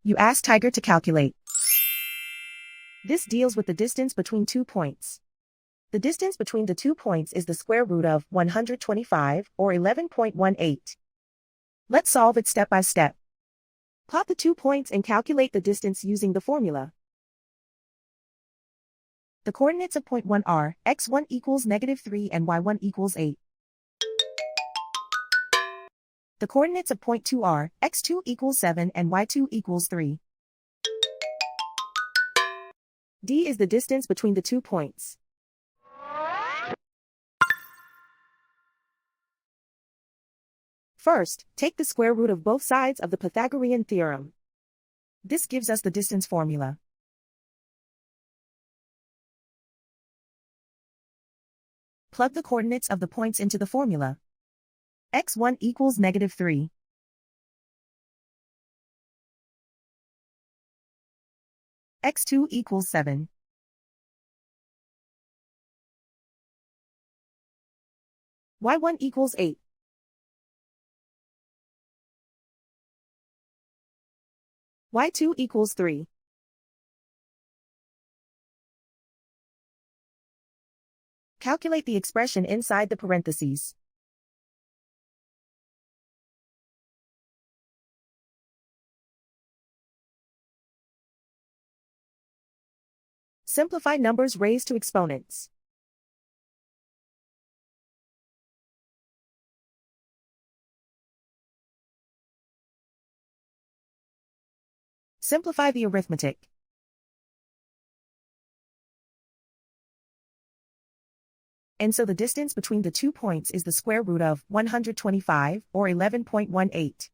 You ask Tiger to calculate. This deals with the distance between 2 points. The distance between the 2 points is the square root of 125, or 11.18. Let's solve it step by step. Plot the 2 points and calculate the distance using the formula. The coordinates of point 1 are x1 equals -3 and y1 equals 8. The coordinates of point 2 are x2 equals 7 and y2 equals 3. D is the distance between the 2 points. First, take the square root of both sides of the Pythagorean theorem. This gives us the distance formula. Plug the coordinates of the points into the formula. x1 equals -3. x2 equals 7. y1 equals 8. y2 equals 3. Calculate the expression inside the parentheses. Simplify numbers raised to exponents. Simplify the arithmetic. And so the distance between the 2 points is the square root of 125, or 11.18.